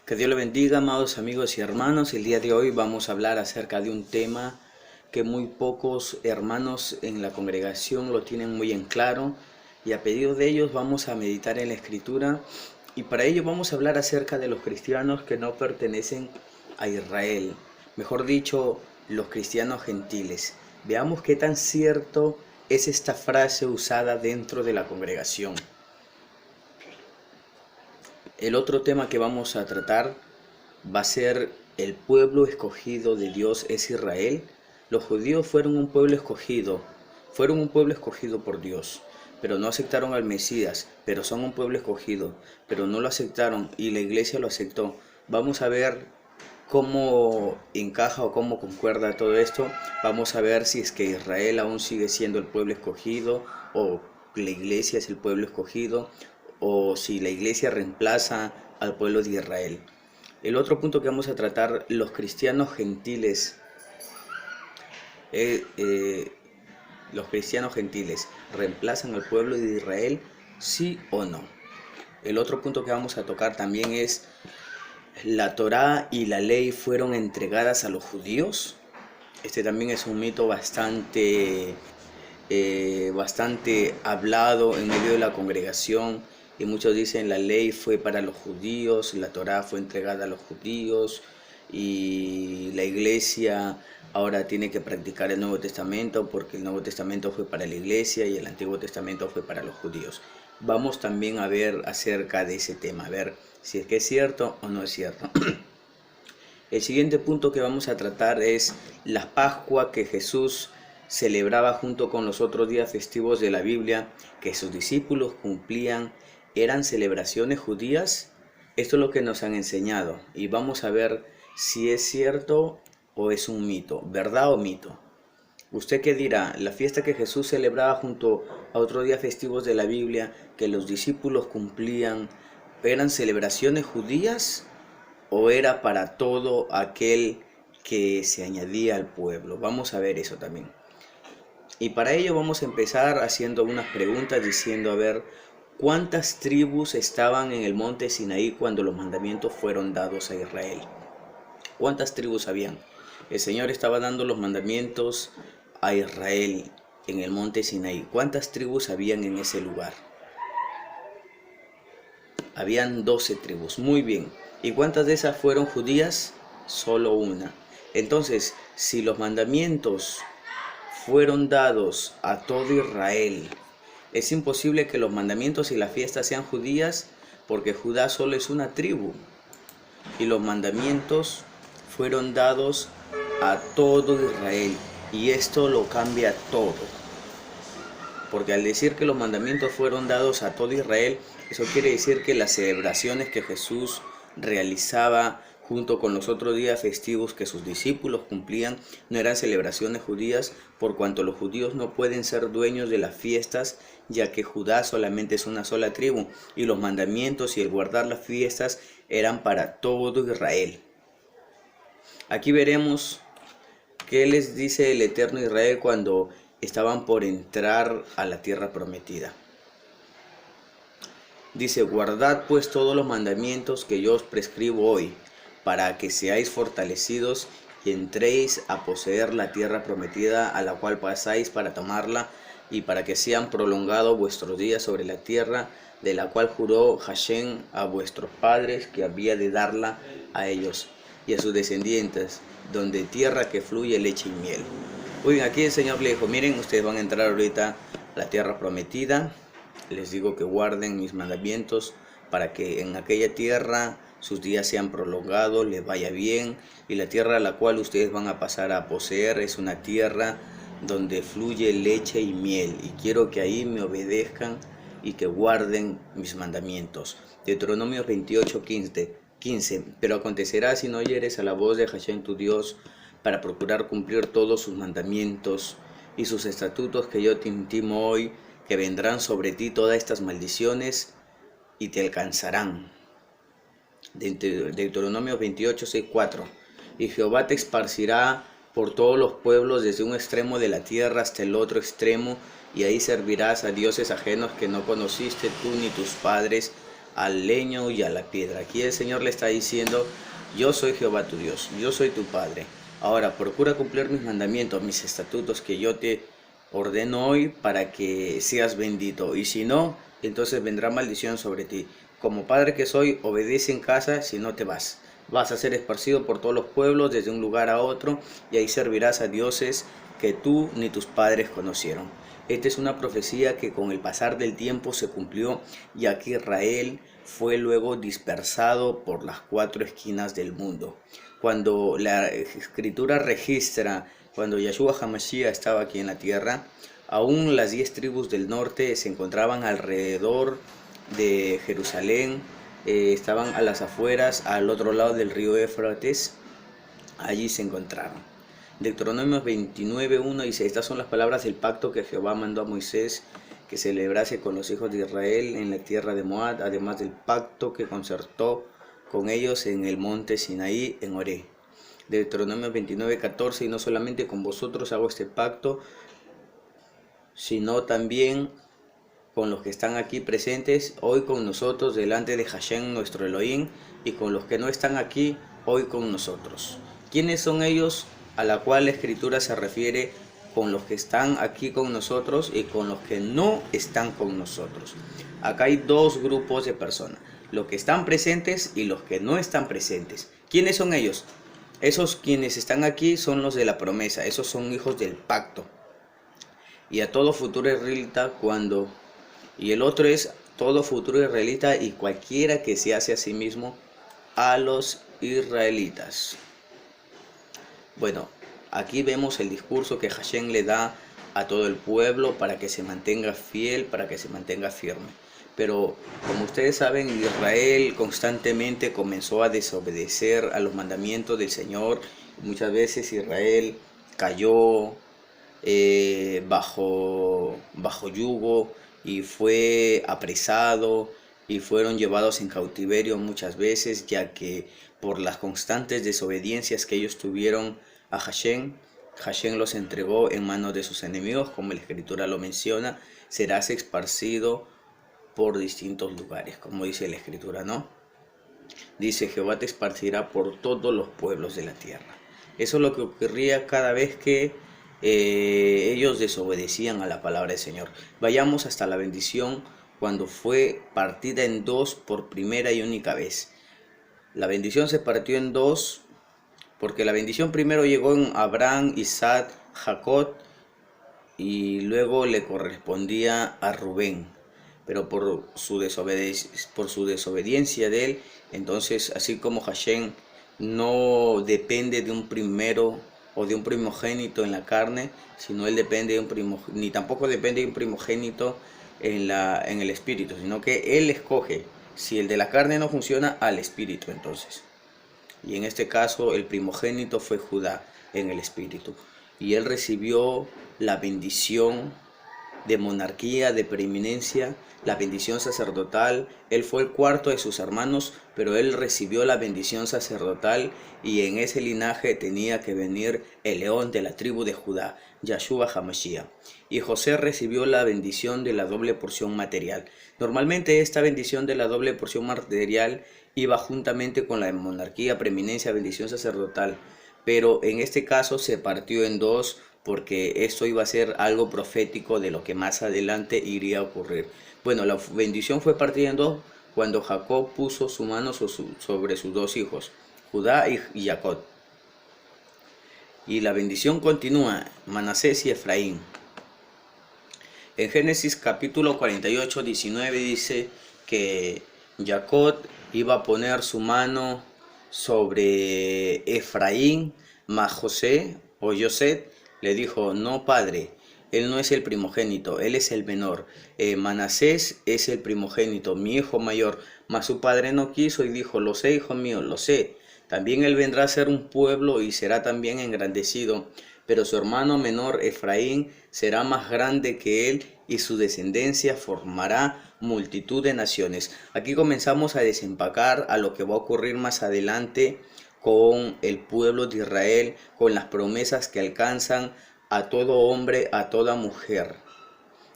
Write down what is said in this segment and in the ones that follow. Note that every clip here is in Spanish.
Que Dios le bendiga, amados amigos y hermanos. El día de hoy vamos a hablar acerca de un tema que muy pocos hermanos en la congregación lo tienen muy en claro, y a pedido de ellos vamos a meditar en la Escritura, y para ello vamos a hablar acerca de los cristianos que no pertenecen a Israel, mejor dicho, los cristianos gentiles. Veamos qué tan cierto es esta frase usada dentro de la congregación. El otro tema que vamos a tratar va a ser: el pueblo escogido de Dios es Israel. Los judíos fueron un pueblo escogido por Dios, pero no aceptaron al Mesías, pero son un pueblo escogido, pero no lo aceptaron y la iglesia lo aceptó. Vamos a ver cómo encaja o cómo concuerda todo esto. Vamos a ver si es que Israel aún sigue siendo el pueblo escogido, o la iglesia es el pueblo escogido, o si la iglesia reemplaza al pueblo de Israel. El otro punto que vamos a tratar: los cristianos gentiles. ¿Los cristianos gentiles reemplazan al pueblo de Israel, sí o no? El otro punto que vamos a tocar también es: ¿la Torá y la ley fueron entregadas a los judíos? Este también es un mito bastante hablado en medio de la congregación, y muchos dicen la ley fue para los judíos, la Torá fue entregada a los judíos, y la iglesia ahora tiene que practicar el Nuevo Testamento porque el Nuevo Testamento fue para la iglesia y el Antiguo Testamento fue para los judíos. Vamos también a ver acerca de ese tema, a ver si es que es cierto o no es cierto. El siguiente punto que vamos a tratar es la Pascua que Jesús celebraba junto con los otros días festivos de la Biblia que sus discípulos cumplían. ¿Eran celebraciones judías? Esto es lo que nos han enseñado, y vamos a ver si es cierto o es un mito, verdad o mito. ¿Usted qué dirá? ¿La fiesta que Jesús celebraba junto a otros días festivos de la Biblia que los discípulos cumplían, eran celebraciones judías o era para todo aquel que se añadía al pueblo? Vamos a ver eso también. Y para ello vamos a empezar haciendo unas preguntas, diciendo, a ver, ¿cuántas tribus estaban en el monte Sinaí cuando los mandamientos fueron dados a Israel? ¿Cuántas tribus habían? El Señor estaba dando los mandamientos a Israel en el monte Sinaí. ¿Cuántas tribus habían en ese lugar? Habían 12 tribus, muy bien. ¿Y cuántas de esas fueron judías? Solo una. Entonces, si los mandamientos fueron dados a todo Israel, es imposible que los mandamientos y las fiestas sean judías, porque Judá solo es una tribu, y los mandamientos fueron dados a todo Israel, y esto lo cambia todo, porque al decir que los mandamientos fueron dados a todo Israel, eso quiere decir que las celebraciones que Jesús realizaba junto con los otros días festivos que sus discípulos cumplían no eran celebraciones judías, por cuanto los judíos no pueden ser dueños de las fiestas, ya que Judá solamente es una sola tribu, y los mandamientos y el guardar las fiestas eran para todo Israel. Aquí veremos qué les dice el Eterno Israel cuando estaban por entrar a la tierra prometida. Dice: guardad pues todos los mandamientos que yo os prescribo hoy, para que seáis fortalecidos y entréis a poseer la tierra prometida, a la cual pasáis para tomarla, y para que sean prolongados vuestros días sobre la tierra, de la cual juró Hashem a vuestros padres que había de darla a ellos y a sus descendientes, donde tierra que fluye leche y miel. Muy bien, aquí el Señor le dijo: miren, ustedes van a entrar ahorita a la tierra prometida. Les digo que guarden mis mandamientos para que en aquella tierra sus días sean prolongados, les vaya bien, y la tierra a la cual ustedes van a pasar a poseer es una tierra donde fluye leche y miel, y quiero que ahí me obedezcan y que guarden mis mandamientos. Deuteronomio 28:15. Pero acontecerá, si no oyeres a la voz de Hashem tu Dios, para procurar cumplir todos sus mandamientos y sus estatutos que yo te intimo hoy, que vendrán sobre ti todas estas maldiciones y te alcanzarán. Deuteronomio 28:6-4. Y Jehová te esparcirá por todos los pueblos, desde un extremo de la tierra hasta el otro extremo, y ahí servirás a dioses ajenos que no conociste tú ni tus padres, al leño y a la piedra. Aquí el Señor le está diciendo, yo soy Jehová tu Dios, yo soy tu Padre. Ahora procura cumplir mis mandamientos, mis estatutos que yo te ordeno hoy para que seas bendito. Y si no, entonces vendrá maldición sobre ti. Como padre que soy, obedece en casa, si no te vas. Vas a ser esparcido por todos los pueblos, desde un lugar a otro, y ahí servirás a dioses que tú ni tus padres conocieron. Esta es una profecía que con el pasar del tiempo se cumplió, ya que Israel fue luego dispersado por las 4 esquinas del mundo. Cuando la escritura registra, cuando Yahshua HaMashiach estaba aquí en la tierra, aún las 10 tribus del norte se encontraban alrededor de Jerusalén, estaban a las afueras, al otro lado del río Éufrates, allí se encontraron. Deuteronomio 29:1 dice, estas son las palabras del pacto que Jehová mandó a Moisés que celebrase con los hijos de Israel en la tierra de Moab, además del pacto que concertó con ellos en el monte Sinaí en Horé. Deuteronomio 29:14, y no solamente con vosotros hago este pacto, sino también con los que están aquí presentes hoy con nosotros delante de Hashem nuestro Elohim, y con los que no están aquí hoy con nosotros. ¿Quiénes son ellos a la cual la escritura se refiere con los que están aquí con nosotros y con los que no están con nosotros? Acá hay dos grupos de personas, los que están presentes y los que no están presentes. ¿Quiénes son ellos? Esos quienes están aquí son los de la promesa, esos son hijos del pacto. Y a todo futuro israelita y el otro es todo futuro israelita y cualquiera que se hace a sí mismo a los israelitas. Bueno, aquí vemos el discurso que Hashem le da a todo el pueblo para que se mantenga fiel, para que se mantenga firme. Pero como ustedes saben, Israel constantemente comenzó a desobedecer a los mandamientos del Señor. Muchas veces Israel cayó bajo yugo y fue apresado y fueron llevados en cautiverio muchas veces, ya que por las constantes desobediencias que ellos tuvieron a Hashem, Hashem los entregó en manos de sus enemigos, como la escritura lo menciona, serás esparcido por distintos lugares, como dice la escritura, ¿no? Dice, Jehová te esparcirá por todos los pueblos de la tierra. Eso es lo que ocurría cada vez que ellos desobedecían a la palabra del Señor. Vayamos hasta la bendición cuando fue partida en dos por primera y única vez. La bendición se partió en dos porque la bendición primero llegó en Abraham, Isaac, Jacob, y luego le correspondía a Rubén. Pero por su desobediencia de él, entonces así como Hashem no depende de un primero o de un primogénito en la carne, sino él depende de ni tampoco depende de un primogénito en el espíritu, sino que él escoge. Si el de la carne no funciona, al espíritu entonces. Y en este caso el primogénito fue Judá en el espíritu. Y él recibió la bendición de monarquía, de preeminencia, la bendición sacerdotal. Él fue el cuarto de sus hermanos, pero él recibió la bendición sacerdotal, y en ese linaje tenía que venir el león de la tribu de Judá, Yahshua HaMashiach. Y José recibió la bendición de la doble porción material. Normalmente esta bendición de la doble porción material iba juntamente con la monarquía, preeminencia, bendición sacerdotal, pero en este caso se partió en dos, porque esto iba a ser algo profético de lo que más adelante iría a ocurrir. Bueno, la bendición fue partida en dos cuando Jacob puso su mano sobre sus dos hijos, Judá y Jacob. Y la bendición continúa, Manasés y Efraín. En Génesis capítulo 48, 19 dice que Jacob iba a poner su mano sobre Efraín, mas José o Yosef le dijo, no padre, él no es el primogénito, él es el menor. Manasés es el primogénito, mi hijo mayor, mas su padre no quiso y dijo, lo sé, hijo mío, lo sé. También él vendrá a ser un pueblo y será también engrandecido, pero su hermano menor Efraín será más grande que él y su descendencia formará multitud de naciones. Aquí comenzamos a desempacar a lo que va a ocurrir más adelante con el pueblo de Israel, con las promesas que alcanzan a todo hombre, a toda mujer.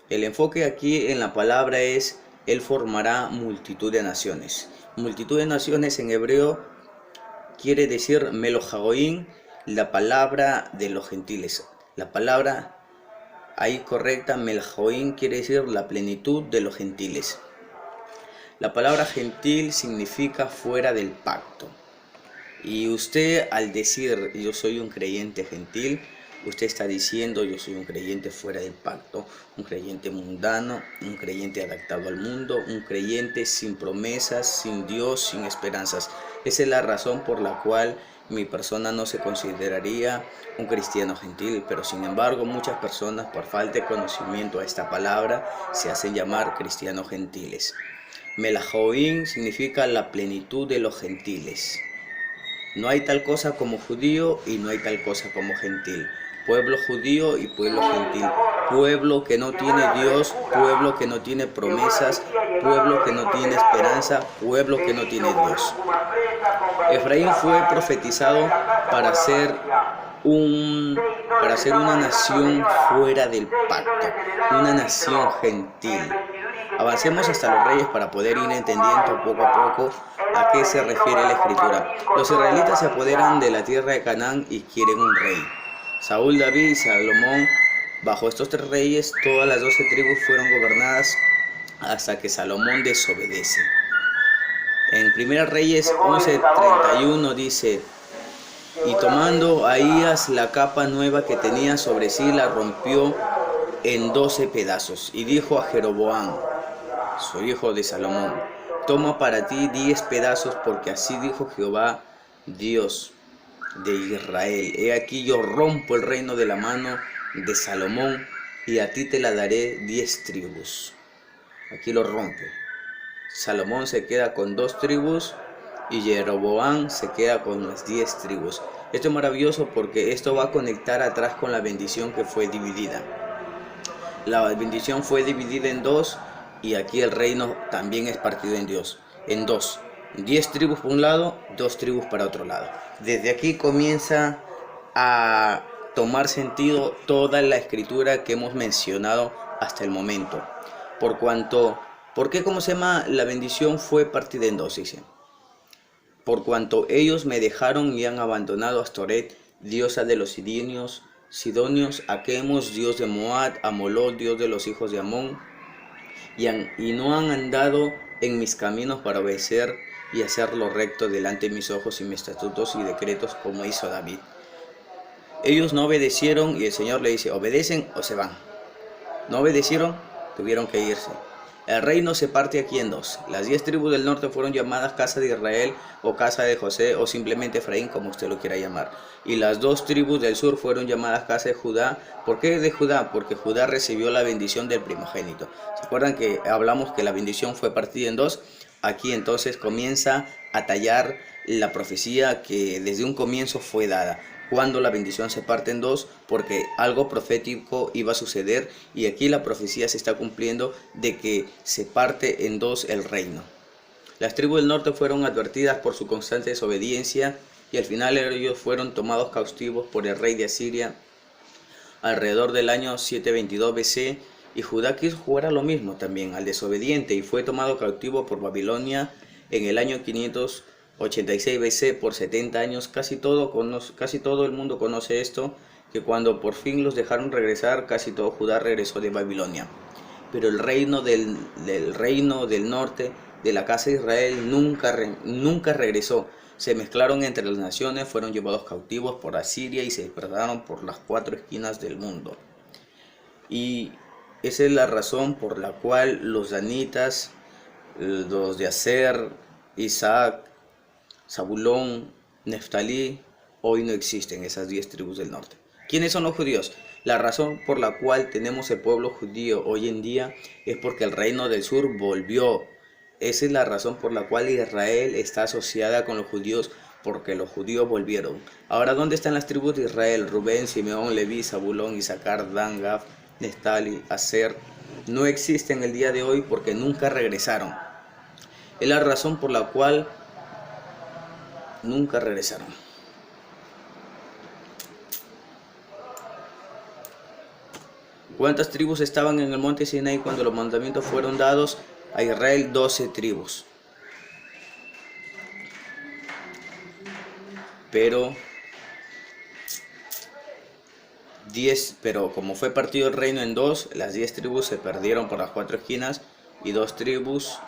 El enfoque aquí en la palabra es Él formará multitud de naciones. Multitud de naciones en hebreo quiere decir Melojagoín, la palabra de los gentiles. La palabra ahí correcta, Melojagoín, quiere decir la plenitud de los gentiles. La palabra gentil significa fuera del pacto. Y usted, al decir yo soy un creyente gentil, usted está diciendo yo soy un creyente fuera del pacto, un creyente mundano, un creyente adaptado al mundo, un creyente sin promesas, sin Dios, sin esperanzas. Esa es la razón por la cual mi persona no se consideraría un cristiano gentil, pero sin embargo muchas personas, por falta de conocimiento a esta palabra, se hacen llamar cristianos gentiles. Melajoín significa la plenitud de los gentiles. No hay tal cosa como judío y no hay tal cosa como gentil. Pueblo judío y pueblo gentil. Pueblo que no tiene Dios, pueblo que no tiene promesas, pueblo que no tiene esperanza, pueblo que no tiene Dios. Efraín fue profetizado para ser una nación fuera del pacto, una nación gentil. Avancemos hasta los reyes para poder ir entendiendo poco a poco a qué se refiere la escritura. Los israelitas se apoderan de la tierra de Canaán y quieren un rey. Saúl, David y Salomón, bajo estos 3 reyes, todas las 12 tribus fueron gobernadas hasta que Salomón desobedece. En 1 Reyes 11:31 dice: y tomando Ahías la capa nueva que tenía sobre sí, la rompió en 12 pedazos, y dijo a Jeroboam, su hijo de Salomón: toma para ti 10 pedazos, porque así dijo Jehová, Dios de Israel: he aquí yo rompo el reino de la mano de Salomón, y a ti te la daré 10 tribus. Aquí lo rompe. Salomón se queda con 2 tribus y Jeroboam se queda con las 10 tribus. Esto es maravilloso porque esto va a conectar atrás con la bendición que fue dividida. La bendición fue dividida en 2 y aquí el reino también es partido en Dios, en 2. 10 tribus por un lado, 2 tribus para otro lado. Desde aquí comienza a tomar sentido toda la escritura que hemos mencionado hasta el momento. ¿Por qué cómo se llama? La bendición fue partida en 2, dice. Por cuanto ellos me dejaron y han abandonado a Astoret, diosa de los Sidonios, a Quemos, dios de Moab, a Moloc, dios de los hijos de Amón, y no han andado en mis caminos para obedecer y hacer lo recto delante de mis ojos y mis estatutos y decretos, como hizo David. Ellos no obedecieron y el Señor le dice: obedecen o se van. No obedecieron, tuvieron que irse. El reino se parte aquí en 2. Las 10 tribus del norte fueron llamadas casa de Israel o casa de José o simplemente Efraín, como usted lo quiera llamar. Y las 2 tribus del sur fueron llamadas casa de Judá. ¿Por qué de Judá? Porque Judá recibió la bendición del primogénito. ¿Se acuerdan que hablamos que la bendición fue partida en 2? Aquí entonces comienza a tallar la profecía que desde un comienzo fue dada. Cuando la bendición se parte en 2, porque algo profético iba a suceder, y aquí la profecía se está cumpliendo de que se parte en 2 el reino. Las tribus del norte fueron advertidas por su constante desobediencia y al final ellos fueron tomados cautivos por el rey de Asiria alrededor del año 722 BC, y Judá quiso jugar a lo mismo también, al desobediente, y fue tomado cautivo por Babilonia en el año 586 BC por 70 años. Casi todo el mundo conoce esto, que cuando por fin los dejaron regresar, casi todo Judá regresó de Babilonia. Pero el reino del norte, de la casa de Israel, nunca regresó. Se mezclaron entre las naciones, fueron llevados cautivos por Asiria y se dispersaron por las 4 esquinas del mundo. Y esa es la razón por la cual los danitas, los de Aser, Isaac, Zabulón, Neftalí, hoy no existen esas 10 tribus del norte. ¿Quiénes son los judíos? La razón por la cual tenemos el pueblo judío hoy en día es porque el reino del sur volvió. Esa es la razón por la cual Israel está asociada con los judíos, porque los judíos volvieron. Ahora, ¿dónde están las tribus de Israel? Rubén, Simeón, Leví, Zabulón, Isaacar, Dan, Gad, Neftalí, Aser. No existen el día de hoy porque nunca regresaron. Es la razón por la cual nunca regresaron. ¿Cuántas tribus estaban en el monte Sinaí cuando los mandamientos fueron dados? a Israel 12 tribus. Pero pero como fue partido el reino en dos, las 10 tribus se perdieron por las 4 esquinas y 2 tribus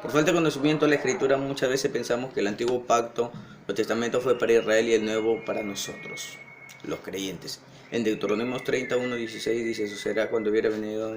por falta de conocimiento de la escritura muchas veces pensamos que el antiguo pacto o testamento fue para Israel y el nuevo para nosotros, los creyentes. En Deuteronomio 31:16 dice: sucederá cuando hubiera venido